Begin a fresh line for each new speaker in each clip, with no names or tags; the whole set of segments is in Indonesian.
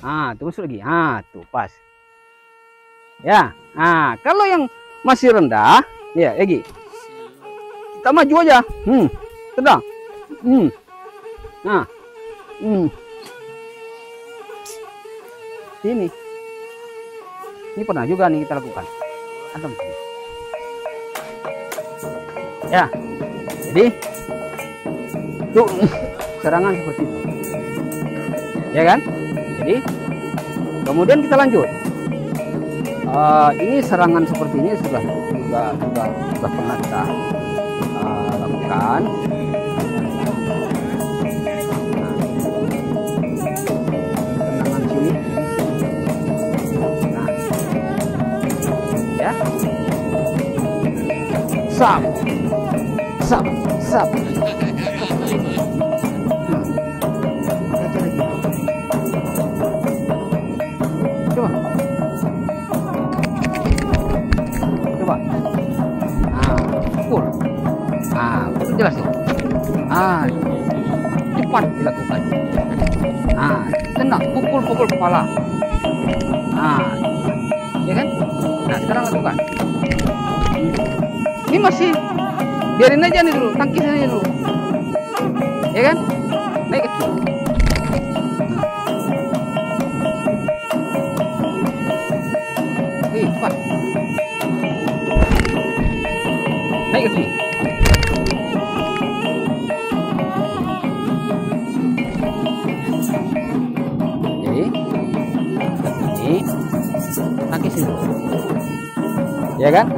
Tuh masuk lagi. Tuh pas. Ya. Kalau yang masih rendah, ya, lagi. Kita maju aja. Tenang. Sini. Ini pernah juga nih kita lakukan. Antum sini. Ya. Jadi tuh serangan seperti itu. Ya kan? Jadi kemudian kita lanjut. Ini serangan seperti ini sudah pernah kita lakukan. Serangan sini. Ya. Sap. Coba. Pukul. Jelas ya. Cepat dilakukan. Tenang, pukul kepala. Ya kan? Sekarang lakukan. Ini masih biarin aja nih dulu, tangkis aja dulu. Ya kan? Naik ke kiri. Cepat. Naik ke kiri. Jadi ini tangkis dulu. Ya kan?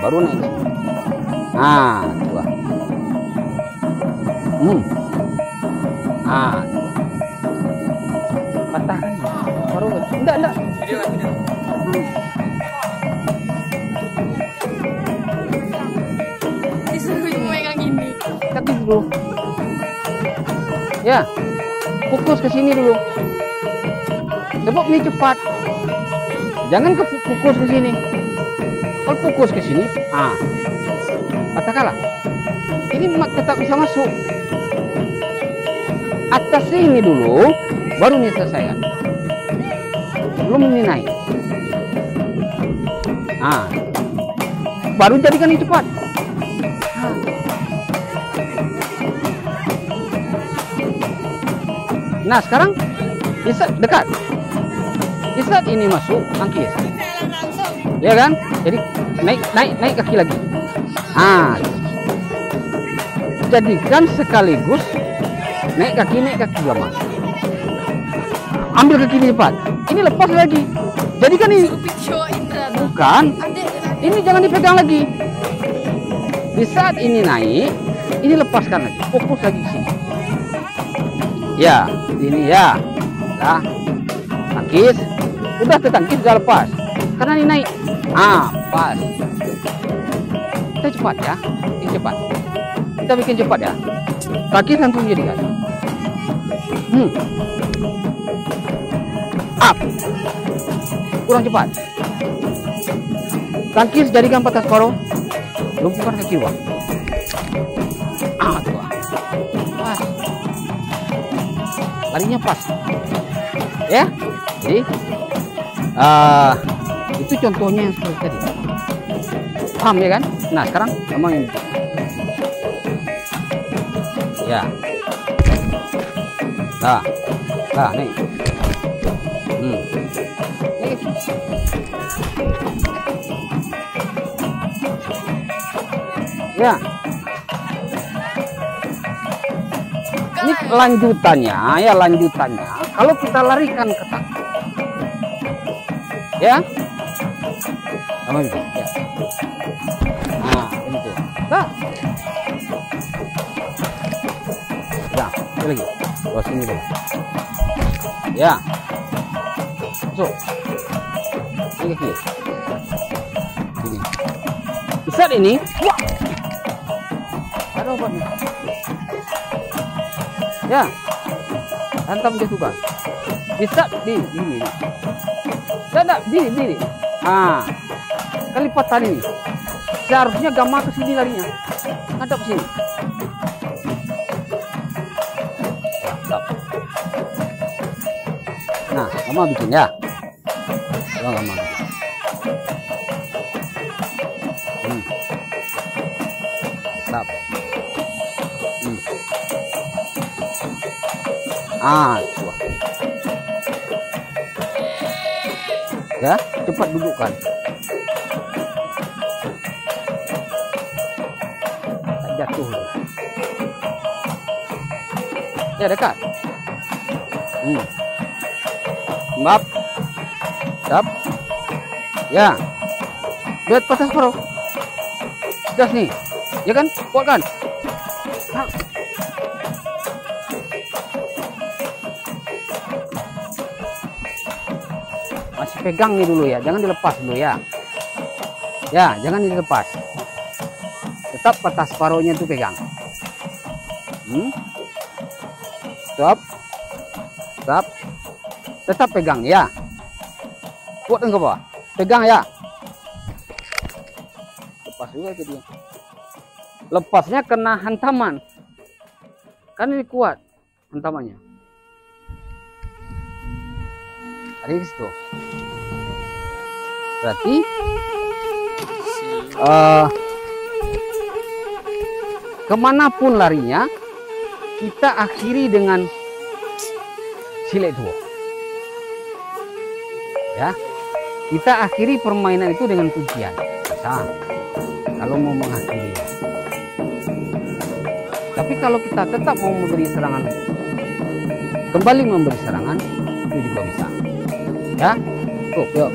Baru naik. Coba. Patahkan. Baru enggak.
Disuruh megang gini.
Kaki dulu. Ya. Fokus ke sini dulu. Sebab ini cepat. Jangan fokus ke sini. Kalau fokus ke sini, katakanlah ini tetap bisa masuk. Atas ini dulu, baru ini selesaikan. Belum ini naik. Baru jadikan ini cepat. Nah sekarang bisa dekat. Di saat ini masuk tangkis. Ya kan? Jadi naik kaki lagi. Jadikan sekaligus naik kaki juga masuk. Ambil ke kiri cepat. Ini lepas lagi. Jadikan ini bukan. Ini jangan dipegang lagi. Di saat ini naik, ini lepaskan lagi. Fokus lagi ke sini. Ya, ini ya. Nah, tangkis. Udah tertangkis sudah lepas. Karena ini naik. Pas. Kita cepat ya. Ini cepat. Kita bikin cepat ya. Kaki langsung jadikan. Up. Kurang cepat. Tangkis jadikan patah separuh. Lumpuhkan kaki bawah. Tuh. Pas. Larinya pas. Ya. Jadi itu contohnya yang seperti tadi. Paham ya kan? Nah sekarang memang ini. Ya. Nih. Ya. Ini lanjutannya. Kalau kita larikan ke tangkis. Ya. Sama juga. Ya. Ini tuh. Lagi. Terus sini dulu. Ya. Masuk. Ini kiri. Ini. Bisa ini. Wah. Ada obatnya. Ya. Hantam dia juga. Bisa di sini. Tidak, diri. Kelipatan ini. Seharusnya gamma ke sini larinya. Hadap sini. Nah, Lama bikin ya. Lama bikin. Stop. Coba. Ya, cepat dudukkan. Tak jatuh. Ya, dekat. Mbap. Stop. Ya. Lihat patah separuh. Sudah nih. Ya kan? Kuat kan? Masih pegang nih dulu ya, jangan dilepas dulu ya. Ya, jangan dilepas. Tetap patah separuhnya itu pegang. Stop. Stop. Tetap pegang ya. Kuatkan ke bawah. Pegang ya. Lepas juga itu dia. Lepasnya kena hantaman. Kan ini kuat hantamannya. Ada di situ. Berarti kemanapun larinya, kita akhiri dengan silet dua. Ya, kita akhiri permainan itu dengan kuncian. Bisa, kalau mau mengakhiri. Tapi kalau kita tetap mau memberi serangan, kembali memberi serangan, itu juga bisa. Ya, yuk.